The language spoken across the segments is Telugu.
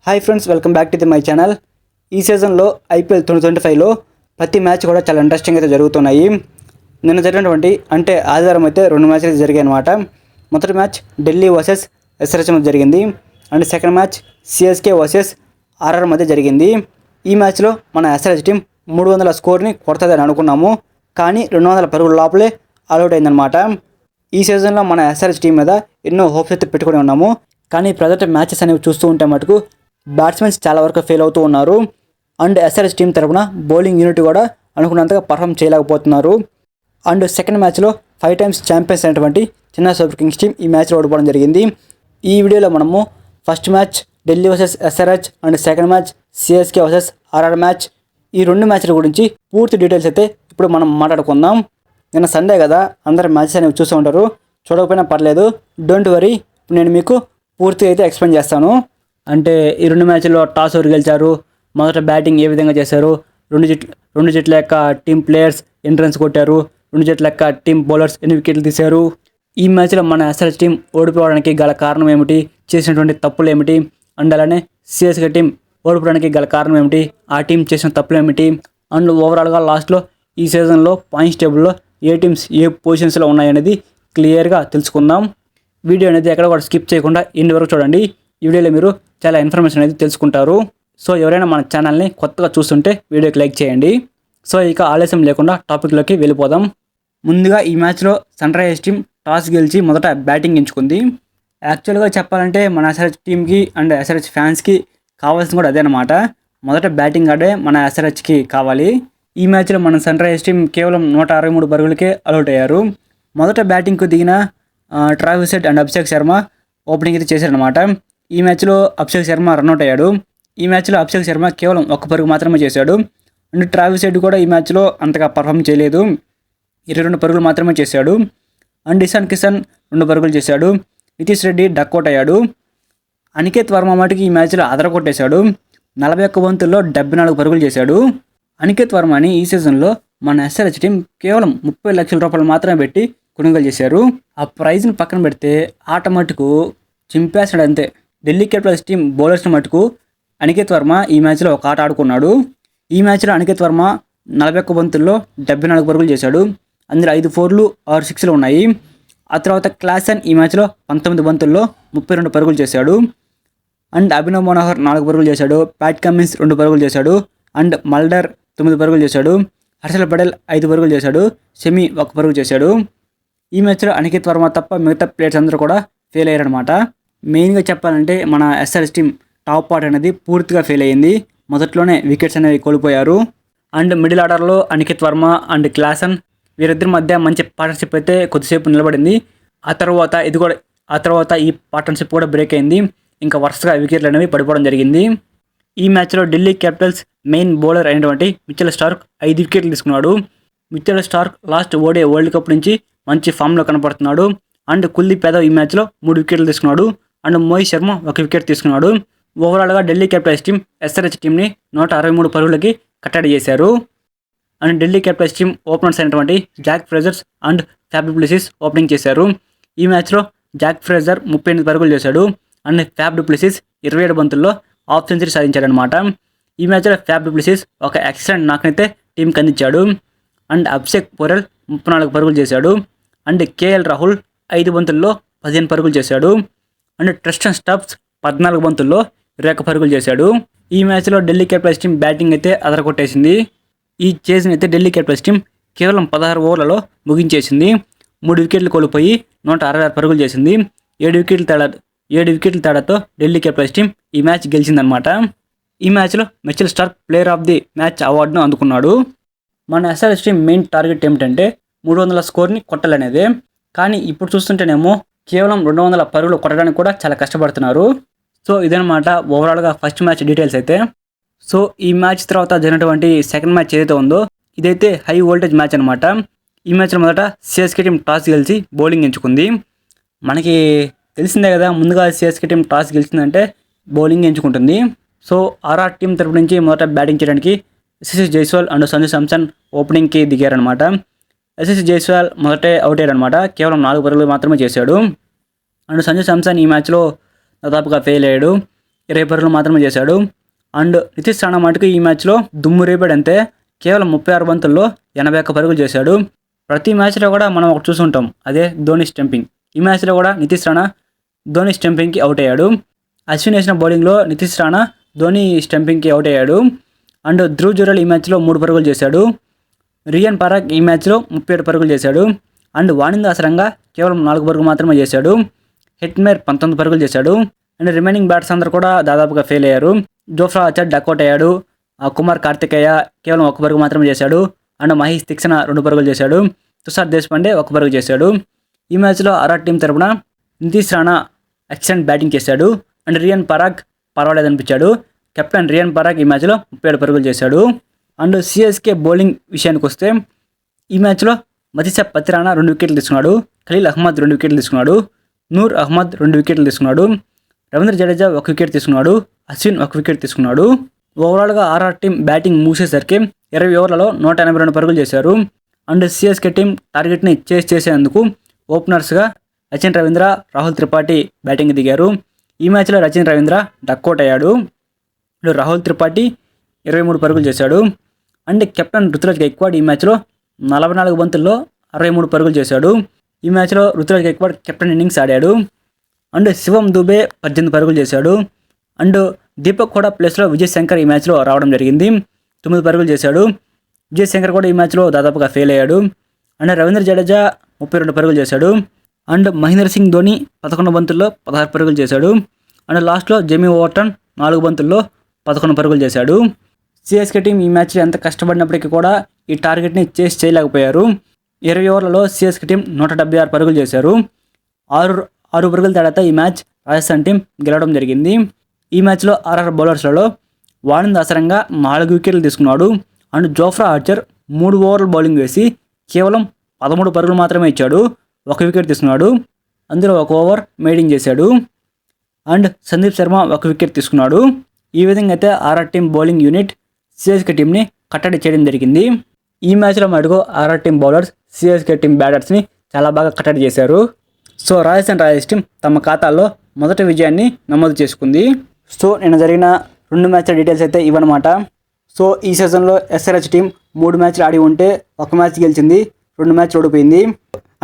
Hi friends, welcome back to my channel. ఈ సీజన్లో ఐపీఎల్ 2025లో ప్రతి మ్యాచ్ కూడా చాలా ఇంట్రెస్టింగ్ అయితే జరుగుతున్నాయి. నిన్న జరిగినటువంటి అంటే ఆదివారం అయితే 2 మ్యాచ్లు జరిగాయి అనమాట. మొదటి మ్యాచ్ ఢిల్లీ వర్సెస్ ఎస్ఆర్హెచ్ మధ్య జరిగింది and second match CSK versus RR మధ్య జరిగింది. ఈ మ్యాచ్లో మన ఎస్ఆర్హెచ్ టీం 300 స్కోర్ని కొడతదని అనుకున్నాము, కానీ 200 పరుగుల లోపలే ఆల్అవుట్ అయిందనమాట. ఈ సీజన్లో మన ఎస్ఆర్హెచ్ టీం మీద ఎన్నో హోప్స్ అయితే పెట్టుకుని ఉన్నాము, కానీ ప్రజెంట్ మ్యాచెస్ అనేవి చూస్తూ ఉంటే మటుకు బ్యాట్స్మెన్స్ చాలా వరకు ఫెయిల్ అవుతూ ఉన్నారు అండ్ ఎస్ఆర్హెచ్ టీం తరపున బౌలింగ్ యూనిట్ కూడా అనుకున్నంతగా పర్ఫామ్ చేయలేకపోతున్నారు. అండ్ సెకండ్ మ్యాచ్లో 5 టైమ్స్ ఛాంపియన్స్ అయినటువంటి చెన్నై సూపర్ కింగ్స్ టీం ఈ మ్యాచ్లో ఓడిపోవడం జరిగింది. ఈ వీడియోలో మనము first match Delhi versus SRH and second match CSK versus RR match, ఈ 2 మ్యాచ్ల గురించి పూర్తి డీటెయిల్స్ అయితే ఇప్పుడు మనం మాట్లాడుకుందాం. నిన్న సండే కదా, అందరు మ్యాచెస్ అనేవి చూస్తూ ఉంటారు, చూడకపోయినా పర్లేదు, డోంట్ వరీ, నేను మీకు పూర్తిగా అయితే ఎక్స్ప్లెయిన్ చేస్తాను. అంటే ఈ 2 మ్యాచ్ల్లో టాస్ ఎవరు గెలిచారు, మొదట బ్యాటింగ్ ఏ విధంగా చేశారు, రెండు జట్ల యొక్క టీం ప్లేయర్స్ ఎన్ని రన్స్ కొట్టారు, 2 జట్ల యొక్క టీం బౌలర్స్ ఎన్ని వికెట్లు తీశారు, ఈ మ్యాచ్లో మన ఎస్ఆర్హెచ్ టీం ఓడిపోవడానికి గల కారణం ఏమిటి, చేసినటువంటి తప్పులు ఏమిటి, అండ్ అలానే సిఎస్కే టీం ఓడిపోవడానికి గల కారణం ఏమిటి, ఆ టీం చేసిన తప్పులు ఏమిటి, అండ్ ఓవరాల్గా లాస్ట్లో ఈ సీజన్లో పాయింట్స్ టేబుల్లో ఏ టీమ్స్ ఏ పొజిషన్స్లో ఉన్నాయనేది క్లియర్గా తెలుసుకుందాం. వీడియో అనేది ఎక్కడ కూడా స్కిప్ చేయకుండా ఎండ్ వరకు చూడండి. ఈ వీడియోలో మీరు చాలా ఇన్ఫర్మేషన్ అనేది తెలుసుకుంటారు. సో ఎవరైనా మన ఛానల్ని కొత్తగా చూస్తుంటే వీడియోకి లైక్ చేయండి. సో ఇక ఆలస్యం లేకుండా టాపిక్లోకి వెళ్ళిపోదాం. ముందుగా ఈ మ్యాచ్లో సన్ రైజర్స్ టీం టాస్ గెలిచి మొదట బ్యాటింగ్ ఎంచుకుంది. యాక్చువల్గా చెప్పాలంటే మన ఎస్ఆర్హెచ్ టీంకి అండ్ ఎస్ఆర్హెచ్ ఫ్యాన్స్కి కావాల్సింది కూడా అదేనమాట. మొదట బ్యాటింగ్ ఆడే మన ఎస్ఆర్హెచ్కి కావాలి. ఈ మ్యాచ్లో మన సన్ రైజర్స్ టీం కేవలం 163 పరుగులకే అవుట్ అయ్యారు. మొదట బ్యాటింగ్కు దిగిన Travis head and Abhishek Sharma opening అయితే చేశారనమాట. ఈ మ్యాచ్లో అభిషేక్ శర్మ రన్అట్ అయ్యాడు. ఈ మ్యాచ్లో అభిషేక్ శర్మ కేవలం 1 పరుగు మాత్రమే చేశాడు అండ్ ట్రావిస్ హెడ్ కూడా ఈ మ్యాచ్లో అంతగా పర్ఫామ్ చేయలేదు, 22 పరుగులు మాత్రమే చేశాడు. అండ్ ఇషాన్ కిషన్ 2 పరుగులు చేశాడు. నితీష్ రెడ్డి డక్అవుట్ అయ్యాడు. అనికేత్ వర్మ మాటికి ఈ మ్యాచ్లో అదరగొట్టేశాడు, 41 బంతుల్లో 74 పరుగులు చేశాడు. అనికేత్ వర్మని ఈ సీజన్లో మన ఎస్ఆర్హెచ్ టీం కేవలం 30 లక్షల రూపాయలు మాత్రమే పెట్టి కొనుగోలు చేశారు. ఆ ప్రైజ్ని పక్కన పెడితే ఆట మటుకు చింపేశాడు అంతే. ఢిల్లీ క్యాపిటల్స్ టీం బౌలర్స్ని మటుకు అనికేత్ వర్మ ఈ మ్యాచ్లో ఒక ఆట ఆడుకున్నాడు. ఈ మ్యాచ్లో అనికేత్ వర్మ 41 బంతుల్లో 74 పరుగులు చేశాడు. అందులో 5 4లు 6 6లు ఉన్నాయి. ఆ తర్వాత క్లాసన్ ఈ మ్యాచ్లో 19 బంతుల్లో 32 పరుగులు చేశాడు. అండ్ అభినవ్ మనోహర్ 4 పరుగులు చేశాడు. ప్యాట్ కమిన్స్ 2 పరుగులు చేశాడు. అండ్ మల్డర్ 9 పరుగులు చేశాడు. హర్షల్ పటేల్ 5 పరుగులు చేశాడు. షమి 1 పరుగు చేశాడు. ఈ మ్యాచ్లో అనికేత్ వర్మ తప్ప మిగతా ప్లేయర్స్ అందరూ కూడా ఫెయిల్ అయ్యారనమాట. మెయిన్గా చెప్పాలంటే మన ఎస్ఆర్హెచ్ టీం టాప్ పార్ట్ అనేది పూర్తిగా ఫెయిల్ అయ్యింది. మొదట్లోనే వికెట్స్ అనేవి కోల్పోయారు. అండ్ మిడిల్ ఆర్డర్లో అనికేత్ వర్మ అండ్ క్లాసన్ వీరిద్దరి మధ్య మంచి పార్ట్నర్షిప్ అయితే కొద్దిసేపు నిలబడింది. ఆ తర్వాత ఈ పార్ట్నర్షిప్ కూడా బ్రేక్ అయింది. ఇంకా వరుసగా వికెట్లు అనేవి పడిపోవడం జరిగింది. ఈ మ్యాచ్లో ఢిల్లీ క్యాపిటల్స్ మెయిన్ బౌలర్ అయినటువంటి మిచెల్ స్టార్క్ 5 వికెట్లు తీసుకున్నాడు. Mitchell Starc last ODI world cup నుంచి మంచి ఫామ్లో కనపడుతున్నాడు. అండ్ కుల్దీప్ యాదవ్ ఈ మ్యాచ్లో 3 వికెట్లు తీసుకున్నాడు. అండ్ మోహిత్ శర్మ 1 వికెట్ తీసుకున్నాడు. ఓవరాల్గా ఢిల్లీ క్యాపిటల్స్ టీం ఎస్ఆర్హెచ్ టీంని 163 పరుగులకి కట్టడి చేశారు. And Delhi Capitals team openers అయినటువంటి Jake Frasers and Faf du Plessis opening చేశారు. ఈ మ్యాచ్లో జాక్ ఫ్రేజర్ 38 పరుగులు చేశాడు. అండ్ ఫ్యాబ్ డు ప్లెసిస్ 27 బంతుల్లో హాఫ్ సెంచరీ సాధించాడనమాట. ఈ మ్యాచ్లో ఫ్యాబ్ డు ప్లెసిస్ ఒక ఎక్సలెంట్ నాక్నైతే టీంకి అందించాడు. అండ్ అభిషేక్ పోరెల్ 34 పరుగులు చేశాడు. అండ్ కేఎల్ రాహుల్ 5 బంతుల్లో 15 పరుగులు చేశాడు. అండ్ ట్రిస్టన్ స్టబ్స్ 14 బంతుల్లో 21 పరుగులు చేశాడు. ఈ మ్యాచ్లో ఢిల్లీ క్యాపిటల్స్ టీం బ్యాటింగ్ అయితే అదరగొట్టేసింది. ఈ చేజ్ని అయితే ఢిల్లీ క్యాపిటల్స్ టీం కేవలం 16 ఓవర్లలో ముగించేసింది. 3 వికెట్లు కోల్పోయి 166 పరుగులు చేసింది. 7 వికెట్ల తేడాతో ఢిల్లీ క్యాపిటల్స్ టీం ఈ మ్యాచ్ గెలిచిందనమాట. ఈ మ్యాచ్లో Mitchell Starc player of the match అవార్డును అందుకున్నాడు. మన ఎస్ఆర్హెచ్ టీం మెయిన్ టార్గెట్ ఏమిటంటే 300 స్కోర్ని కొట్టాలనేదే. కానీ ఇప్పుడు చూస్తుంటేనేమో కేవలం 200 పరుగులు కొట్టడానికి కూడా చాలా కష్టపడుతున్నారు. సో ఇదనమాట ఓవరాల్గా ఫస్ట్ మ్యాచ్ డీటెయిల్స్ అయితే. సో ఈ మ్యాచ్ తర్వాత జరిగినటువంటి సెకండ్ మ్యాచ్ ఏదైతే ఉందో ఇదైతే హై వోల్టేజ్ మ్యాచ్ అనమాట. ఈ మ్యాచ్లో మొదట సిఎస్కే టీం టాస్ గెలిచి బౌలింగ్ ఎంచుకుంది. మనకి తెలిసిందే కదా, ముందుగా సిఎస్కే టీం టాస్ గెలిచిందంటే బౌలింగ్ ఎంచుకుంటుంది. సో ఆర్ఆర్ టీం తరపు నుంచి మొదట బ్యాటింగ్ చేయడానికి యశస్వి జైస్వాల్ అండ్ సంజు శాంసన్ ఓపెనింగ్కి దిగారనమాట. యశస్వి జైస్వాల్ మొదటే అవుట్ అయ్యాడనమాట, కేవలం 4 పరుగులు మాత్రమే చేశాడు. అండ్ సంజు శాంసన్ ఈ మ్యాచ్లో దాదాపుగా ఫెయిల్ అయ్యాడు. 20 పరుగులు మాత్రమే చేశాడు. అండ్ నితీష్ రాణా మటుకు ఈ మ్యాచ్లో దుమ్ము రేపాడంతే. కేవలం 36 బంతుల్లో 81 పరుగులు చేశాడు. ప్రతి మ్యాచ్లో కూడా మనం ఒకటి చూసుంటాం, అదే ధోని స్టంపింగ్. ఈ మ్యాచ్లో కూడా నితీష్ రాణా ధోని స్టంపింగ్కి అవుట్ అయ్యాడు. అశ్విన్ వేసిన బౌలింగ్లో నితీష్ రాణా ధోని స్టంపింగ్కి అవుట్ అయ్యాడు. అండ్ ధ్రువ్ జురెల్ ఈ మ్యాచ్లో 3 పరుగులు చేశాడు. రియాన్ పరాగ్ ఈ మ్యాచ్లో 37 పరుగులు చేశాడు. అండ్ వాణింద ఆసరంగా కేవలం 4 పరుగులు మాత్రమే చేశాడు. హెట్మేర్ 19 పరుగులు చేశాడు. అండ్ రిమైనింగ్ బ్యాట్స్ అందరూ కూడా దాదాపుగా ఫెయిల్ అయ్యారు. జోఫ్రా ఆర్చర్ డక్అవుట్ అయ్యాడు. కుమార్ కార్తికేయ కేవలం 1 పరుగు మాత్రమే చేశాడు. అండ్ మహేష్ తిక్సన 2 పరుగులు చేశాడు. తుషార్ దేశపాండే 1 పరుగు చేశాడు. ఈ మ్యాచ్లో ఆర్ఆర్ టీం తరపున నితీష్ రాణా ఎక్సలెంట్ బ్యాటింగ్ చేశాడు. అండ్ రియాన్ పరాగ్ పర్వాలేదనిపించాడు. కెప్టెన్ రియాన్ పరాగ్ ఈ మ్యాచ్లో 37 పరుగులు చేశాడు. అండ్ సిఎస్కే బౌలింగ్ విషయానికి వస్తే ఈ మ్యాచ్లో మతిసా పత్రానా 2 వికెట్లు తీసుకున్నాడు. ఖలీల్ అహ్మద్ 2 వికెట్లు తీసుకున్నాడు. నూర్ అహ్మద్ 2 వికెట్లు తీసుకున్నాడు. రవీంద్ర జడేజా 1 వికెట్ తీసుకున్నాడు. అశ్విన్ 1 వికెట్ తీసుకున్నాడు. ఓవరాల్గా ఆర్ఆర్ టీం బ్యాటింగ్ మూసేసరికి 20 ఓవర్లలో 182 పరుగులు చేశారు. అండ్ సిఎస్కే టీం టార్గెట్ని చేసేందుకు ఓపెనర్స్గా రచిన్ రవీంద్ర, రాహుల్ త్రిపాఠి బ్యాటింగ్ దిగారు. ఈ మ్యాచ్లో రచిన్ రవీంద్ర డక్అవుట్ అయ్యాడు. రాహుల్ త్రిపాఠి 23 పరుగులు చేశాడు. అండ్ కెప్టెన్ రుతురాజ్ గైక్వాడ్ ఈ మ్యాచ్లో 44 బంతుల్లో 63 పరుగులు చేశాడు. ఈ మ్యాచ్లో రుతురాజ్ గైక్వాడ్ కెప్టెన్ ఇన్నింగ్స్ ఆడాడు. అండ్ శివం దుబే 18 పరుగులు చేశాడు. అండ్ దీపక్ కూడా ప్లేస్లో విజయ్ శంకర్ ఈ మ్యాచ్లో రావడం జరిగింది. 9 పరుగులు చేశాడు. విజయ్ శంకర్ కూడా ఈ మ్యాచ్లో దాదాపుగా ఫెయిల్ అయ్యాడు. అండ్ రవీంద్ర జడేజా 32 పరుగులు చేశాడు. అండ్ మహేంద్ర సింగ్ ధోని 11 బంతుల్లో 16 పరుగులు చేశాడు. అండ్ లాస్ట్లో జెమీ ఓవర్టన్ 4 బంతుల్లో 11 పరుగులు చేశాడు. సిఎస్కే టీం ఈ మ్యాచ్లో ఎంత కష్టపడినప్పటికీ కూడా ఈ టార్గెట్ని చేయలేకపోయారు. 20 ఓవర్లలో సిఎస్కే టీం 176 పరుగులు చేశారు. 6 పరుగుల తేడాతో ఈ మ్యాచ్ రాజస్థాన్ టీం గెలవడం జరిగింది. ఈ మ్యాచ్లో ఆర్ఆర్ బౌలర్స్లలో వాణింద ఆసరంగా 4 వికెట్లు తీసుకున్నాడు. అండ్ జోఫ్రా ఆర్చర్ 3 ఓవర్ల బౌలింగ్ వేసి కేవలం 13 పరుగులు మాత్రమే ఇచ్చాడు. 1 వికెట్ తీసుకున్నాడు. అందులో 1 ఓవర్ మెయిడింగ్ చేశాడు. అండ్ సందీప్ శర్మ 1 వికెట్ తీసుకున్నాడు. ఈ విధంగా అయితే RR team bowling unit CSK టీంని కట్టడి చేయడం జరిగింది. ఈ మ్యాచ్లో మటుకు RR team bowlers CSK team బ్యాటర్స్ని చాలా బాగా కట్టడి చేశారు. సో రాజస్థాన్ రాయల్స్ టీం తమ ఖాతాల్లో మొదటి విజయాన్ని నమోదు చేసుకుంది. సో నిన్న జరిగిన 2 మ్యాచ్ల డీటెయిల్స్ అయితే ఇవన్నమాట. సో ఈ సీజన్లో ఎస్ఆర్హెచ్ టీం 3 మ్యాచ్లు ఆడి ఉంటే 1 మ్యాచ్ గెలిచింది, 2 మ్యాచ్లు ఓడిపోయింది.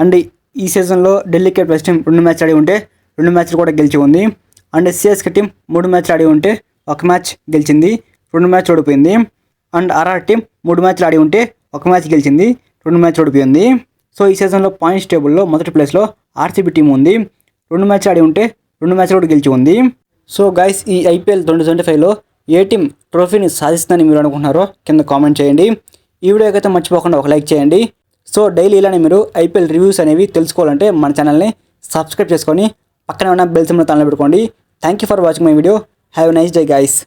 అండ్ ఈ సీజన్లో ఢిల్లీ క్యాపిటల్స్ టీం 2 మ్యాచ్లు ఆడి ఉంటే 2 మ్యాచ్లు కూడా గెలిచి ఉంది. అండ్ సిఎస్కే టీం 3 మ్యాచ్లు ఆడి ఉంటే 1 మ్యాచ్ గెలిచింది, 2 మ్యాచ్లు ఓడిపోయింది. అండ్ ఆర్ఆర్ టీం 3 మ్యాచ్లు ఆడి ఉంటే 1 మ్యాచ్ గెలిచింది, 2 మ్యాచ్లు ఓడిపోయింది. సో ఈ సీజన్లో పాయింట్స్ టేబుల్లో మొదటి ప్లేస్లో ఆర్సీబీ టీం ఉంది. 2 మ్యాచ్లు ఆడి ఉంటే 2 మ్యాచ్లు కూడా గెలిచి ఉంది. సో గైస్, ఈ ఐపీఎల్ 2025లో ఏ టీం ట్రోఫీని సాధిస్తుందని మీరు అనుకుంటున్నారో కింద కామెంట్ చేయండి. ఈ వీడియోకి అయితే మర్చిపోకుండా ఒక లైక్ చేయండి. సో డైలీ ఇలానే మీరు ఐపీఎల్ రివ్యూస్ అనేవి తెలుసుకోవాలంటే మన ఛానల్ని సబ్స్క్రైబ్ చేసుకొని పక్కనే ఉన్న బెల్ సింబల్ పెట్టుకోండి. Thank you for watching my video. Have a nice day guys.